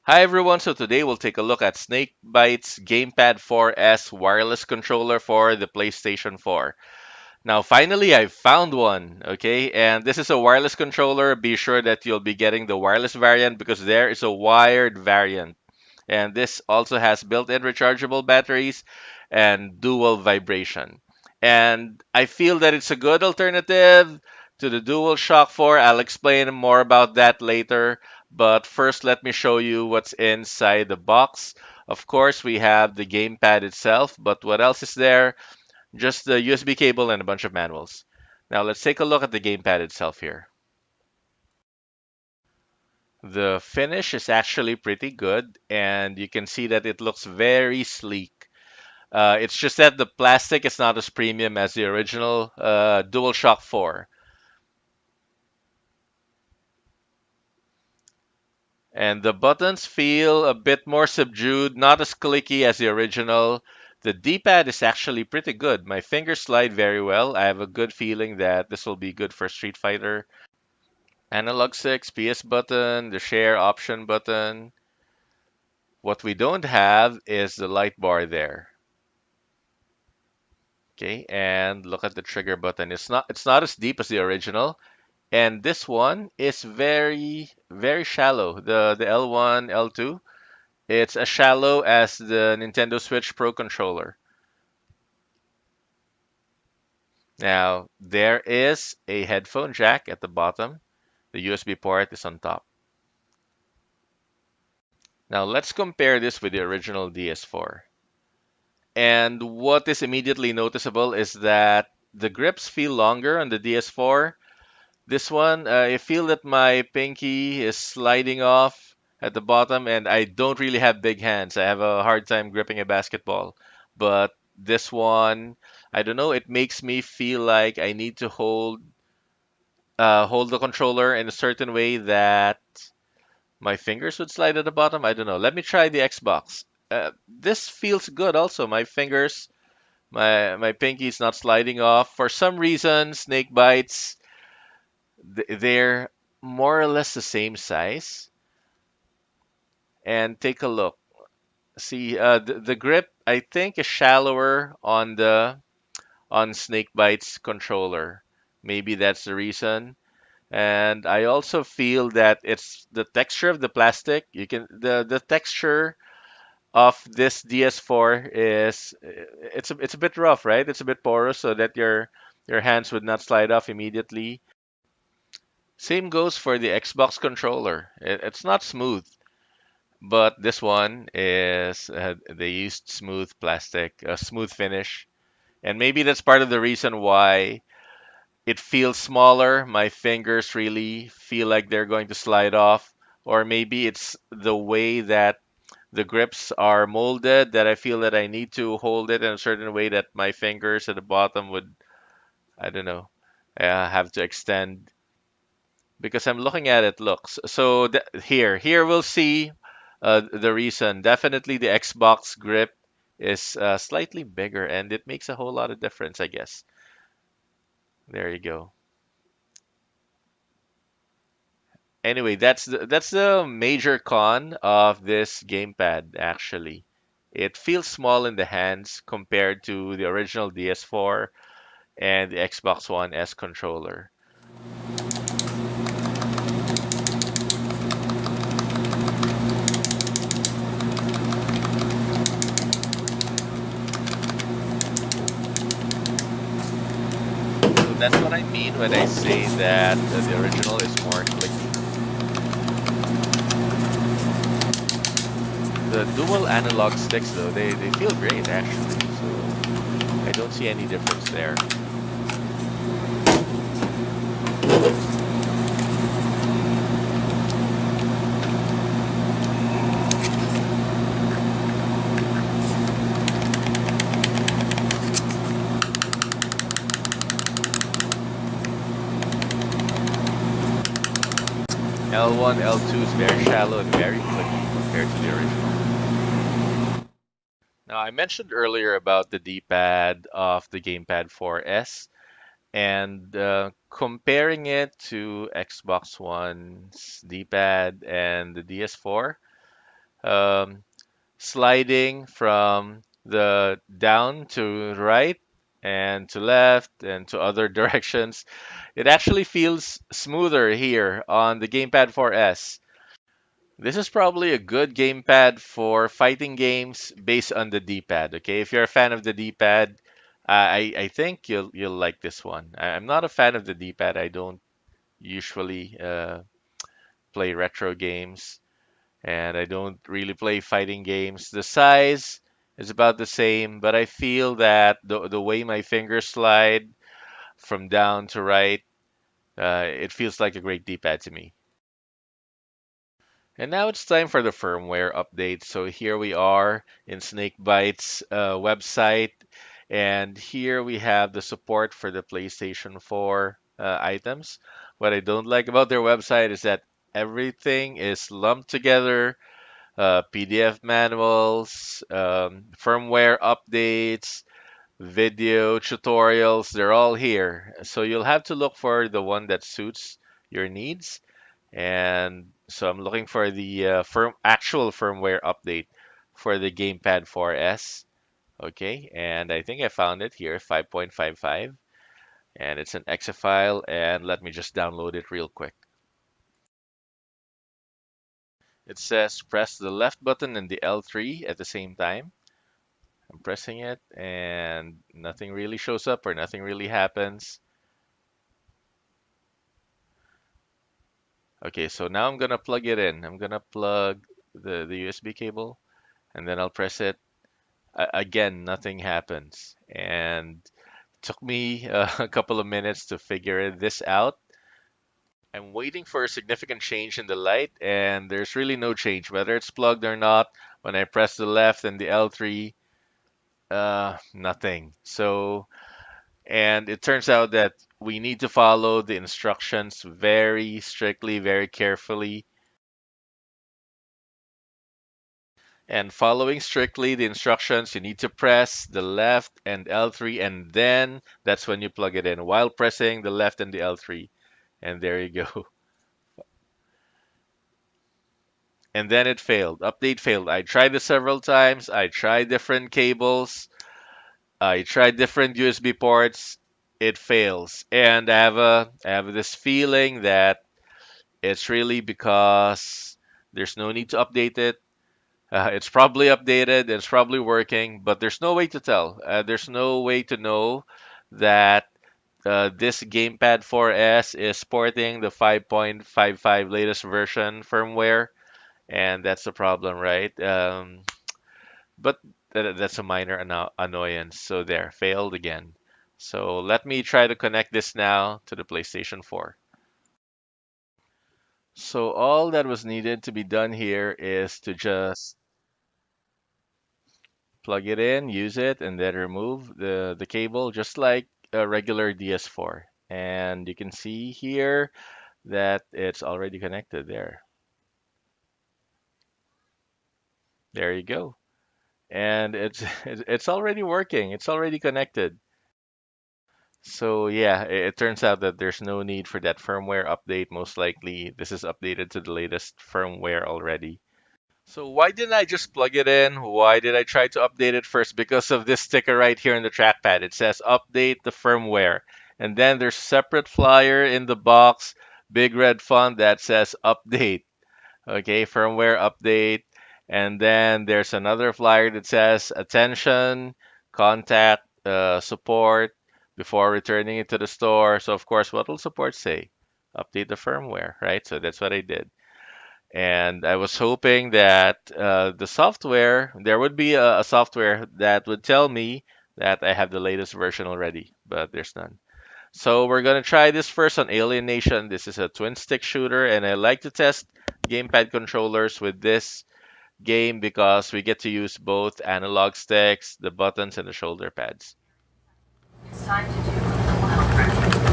Hi everyone, so today we'll take a look at Snakebyte's Gamepad 4S wireless controller for the PlayStation 4. Now finally I found one, okay? And this is a wireless controller. Be sure that you'll be getting the wireless variant because there is a wired variant. And this also has built-in rechargeable batteries and dual vibration. And I feel that it's a good alternative to the DualShock 4. I'll explain more about that later. But first, let me show you what's inside the box. Of course, we have the gamepad itself, but what else is there? Just the USB cable and a bunch of manuals. Now, let's take a look at the gamepad itself here. The finish is actually pretty good, and you can see that it looks very sleek. It's just that the plastic is not as premium as the original DualShock 4. And the buttons feel a bit more subdued, not as clicky as the original. The D-pad is actually pretty good. My fingers slide very well. I have a good feeling that this will be good for Street Fighter. Analog 6, PS button, the share option button. What we don't have is the light bar there. Okay, and look at the trigger button. It's not as deep as the original. And this one is very shallow. The L1, L2, it's as shallow as the Nintendo Switch Pro controller. Now, there is a headphone jack at the bottom. The USB port is on top. Now, let's compare this with the original DS4. And what is immediately noticeable is that the grips feel longer on the DS4. This one, I feel that my pinky is sliding off at the bottom, and I don't really have big hands. I have a hard time gripping a basketball. But this one, I don't know, it makes me feel like I need to hold the controller in a certain way that my fingers would slide at the bottom. I don't know. Let me try the Xbox. This feels good also. My fingers, my pinky is not sliding off. For some reason, snake bites they're more or less the same size. And take a look. See, the grip I think is shallower on Snakebyte's controller. Maybe that's the reason. And I also feel that it's the texture of the plastic. The texture of this DS4 is it's a bit rough, right? It's a bit porous so that your hands would not slide off immediately. Same goes for the Xbox controller. It's not smooth. But this one is they used smooth plastic, a smooth finish, and maybe that's part of the reason why it feels smaller. My fingers really feel like they're going to slide off, or maybe it's the way that the grips are molded that I feel that I need to hold it in a certain way that my fingers at the bottom would, I don't know, have to extend because I'm looking at it. Looks so here we'll see the reason. Definitely the Xbox grip is slightly bigger, and it makes a whole lot of difference, I guess. There you go. Anyway, that's the major con of this gamepad. Actually, it feels small in the hands compared to the original DS4 and the Xbox One S controller. So that's what I mean when I say that the original is more clicky. The dual analog sticks, though, they feel great actually. So I don't see any difference there. L1, L2 is very shallow and very clicky compared to the original. Now, I mentioned earlier about the D-pad of the Gamepad 4S and comparing it to Xbox One's D-pad and the DS4. um, sliding from the down to right and to left and to other directions. It actually feels smoother here on the gamepad 4S. This is probably a good gamepad for fighting games based on the D-pad. Okay, if you're a fan of the D-pad, I think you'll like this one. I'm not a fan of the D-pad. I don't usually play retro games, and I don't really play fighting games. The size is about the same, but I feel that the way my fingers slide from down to right, it feels like a great D-pad to me. And now it's time for the firmware update. So here we are in Snakebyte's website, and here we have the support for the PlayStation 4 items. What I don't like about their website is that everything is lumped together. PDF manuals, firmware updates, video tutorials, they're all here. So you'll have to look for the one that suits your needs. And so I'm looking for the actual firmware update for the gamepad 4S. Okay, and I think I found it here, 5.55, and it's an exe file. And let me just download it real quick. It says press the left button and the L3 at the same time. I'm pressing it, and nothing really shows up or nothing really happens. Okay, so now I'm gonna plug it in. I'm gonna plug the USB cable, and then I'll press it. Again, nothing happens. And it took me a couple of minutes to figure this out. I'm waiting for a significant change in the light, and there's really no change, whether it's plugged or not. When I press the left and the L3, nothing. So, and it turns out that we need to follow the instructions very strictly, very carefully. And following strictly the instructions, you need to press the left and L3, and then that's when you plug it in while pressing the left and the L3. And there you go. And then it failed. Update failed. I tried this several times. I tried different cables. I tried different USB ports. It fails. And I have this feeling that it's really because there's no need to update it. It's probably updated, it's probably working, but there's no way to tell. There's no way to know that this gamepad 4S is sporting the 5.55 latest version firmware, and that's the problem, right? But that's a minor annoyance. So there, failed again. So let me try to connect this now to the PlayStation 4. So all that was needed to be done here is to just plug it in, use it, and then remove the cable just like a regular DS4. And you can see here that it's already connected there. There you go. And it's already working. It's already connected. So yeah, it turns out that there's no need for that firmware update. Most likely, this is updated to the latest firmware already. So why didn't I just plug it in? Why did I try to update it first? Because of this sticker right here in the trackpad. It says update the firmware. And then there's separate flyer in the box, big red font that says update. Okay, firmware update. And then there's another flyer that says attention, contact support before returning it to the store. So of course, what will support say? Update the firmware, right? So that's what I did. And I was hoping that the software, there would be a software that would tell me that I have the latest version already, but there's none. So we're gonna try this first on Alien Nation. This is a twin stick shooter, and I like to test gamepad controllers with this game because we get to use both analog sticks, the buttons, and the shoulder pads. It's time to do a little health.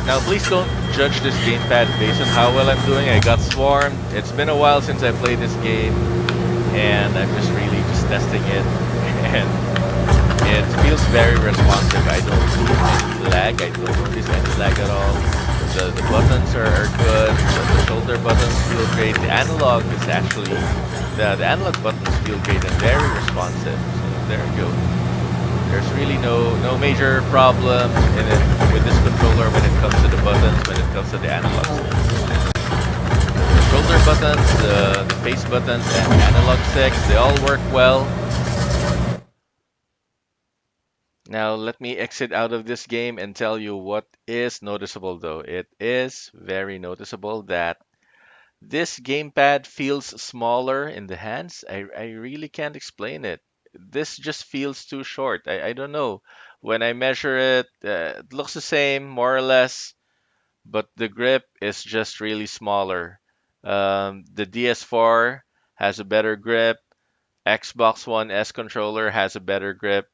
Now, please don't judge this gamepad based on how well I'm doing. I got swarmed. It's been a while since I played this game, and I'm just really just testing it. And It feels very responsive. I don't see any lag. I don't notice any lag at all. The buttons are good. The shoulder buttons feel great. The analog is actually the analog buttons feel great and very responsive. So there you go. There's really no major problem in it with this controller when it comes to the buttons, when it comes to the analog sticks. The shoulder buttons, the face buttons, and analog sticks, they all work well. Now let me exit out of this game and tell you what is noticeable though. It is very noticeable that this gamepad feels smaller in the hands. I really can't explain it. This just feels too short. I don't know. When I measure it, it looks the same, more or less, but the grip is just really smaller. The DS4 has a better grip. Xbox One S controller has a better grip.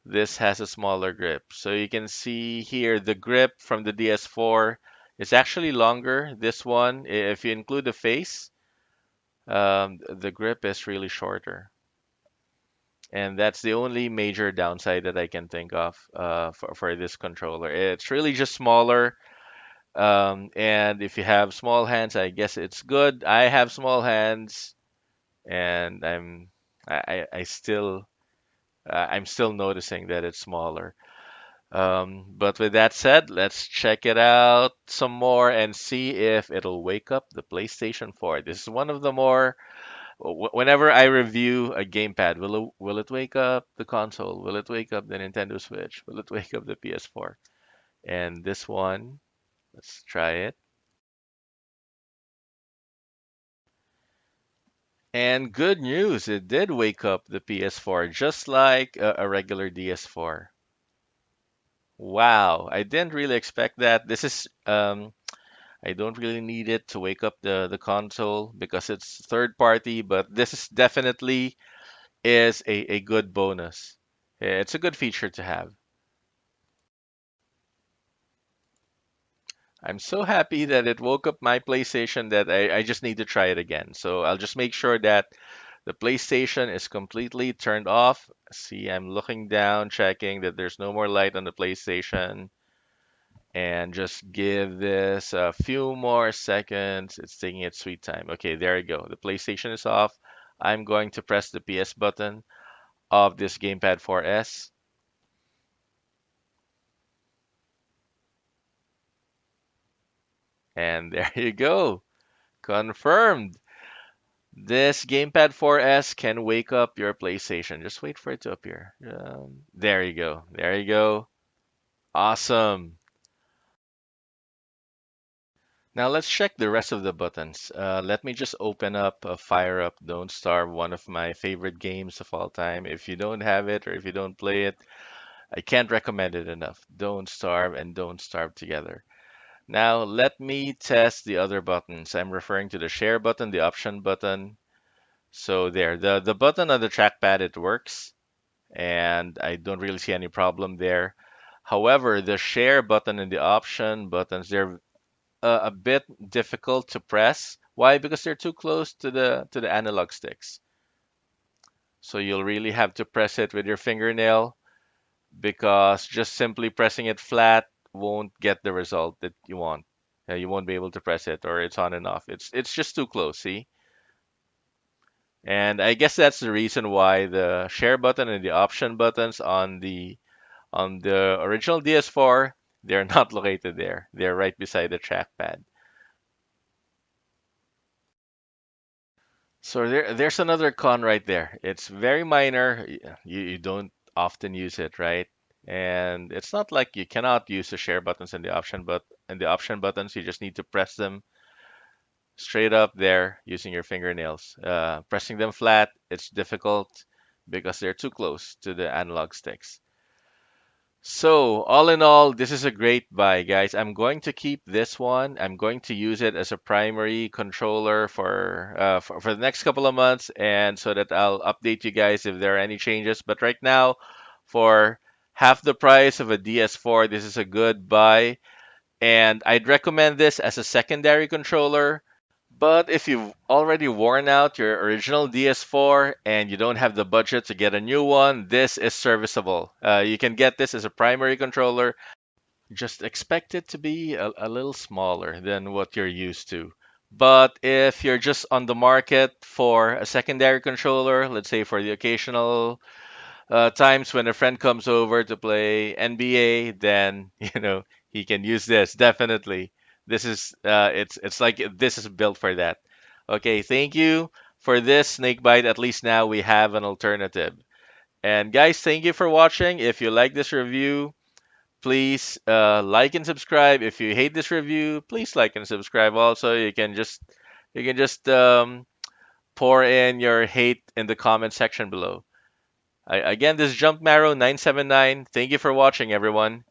This has a smaller grip. So you can see here the grip from the DS4 is actually longer. This one, if you include the face, the grip is really shorter. And that's the only major downside that I can think of for this controller. It's really just smaller. And if you have small hands, I guess it's good. I have small hands, and I still I'm still noticing that it's smaller. But with that said, let's check it out some more and see if it'll wake up the PlayStation 4. This is one of the more, whenever I review a gamepad, will it wake up the console? Will it wake up the Nintendo Switch? Will it wake up the PS4? And this one, let's try it. And good news, it did wake up the PS4 just like a regular DS4. Wow, I didn't really expect that. This is I don't really need it to wake up the console because it's third party, but this is definitely is a good bonus. Yeah, it's a good feature to have. I'm so happy that it woke up my PlayStation that I just need to try it again. So I'll just make sure that the PlayStation is completely turned off. See, I'm looking down, checking that there's no more light on the PlayStation, and just give this a few more seconds. It's taking its sweet time. Okay, there you go. The PlayStation is off. I'm going to press the PS button of this Gamepad 4S, and there you go. Confirmed. This Gamepad 4S can wake up your PlayStation. Just wait for it to appear. There you go. There you go. Awesome. Now let's check the rest of the buttons. Let me just open up Fire Up Don't Starve, one of my favorite games of all time. If you don't have it or if you don't play it, I can't recommend it enough. Don't Starve and Don't Starve together. Now let me test the other buttons. I'm referring to the share button, the option button. So there, the button on the trackpad, it works, and I don't really see any problem there. However, the share button and the option buttons, they're a bit difficult to press. Why? Because they're too close to the analog sticks. So you'll really have to press it with your fingernail because just simply pressing it flat won't get the result that you want. You won't be able to press it or it's on and off. It's just too close, see? And I guess that's the reason why the share button and the option buttons on the original DS4, they're not located there. They're right beside the trackpad. So there's another con right there. It's very minor. You don't often use it, right? And it's not like you cannot use the share buttons and the option buttons, you just need to press them straight up there using your fingernails. Pressing them flat, it's difficult because they're too close to the analog sticks. So, all in all, this is a great buy, guys. I'm going to keep this one. I'm going to use it as a primary controller for the next couple of months, and so that I'll update you guys if there are any changes. But right now, for half the price of a DS4, this is a good buy, and I'd recommend this as a secondary controller. But if you've already worn out your original DS4 and you don't have the budget to get a new one, this is serviceable. You can get this as a primary controller. Just expect it to be a little smaller than what you're used to. But if you're just on the market for a secondary controller, let's say for the occasional times when a friend comes over to play NBA, then he can use this definitely. This is it's like this is built for that. Okay, thank you for this Snakebite. At least now we have an alternative. And guys, thank you for watching. If you like this review, please like and subscribe. If you hate this review, please like and subscribe. Also, you can just pour in your hate in the comment section below. Again, this is Jump Marrow 979. Thank you for watching, everyone.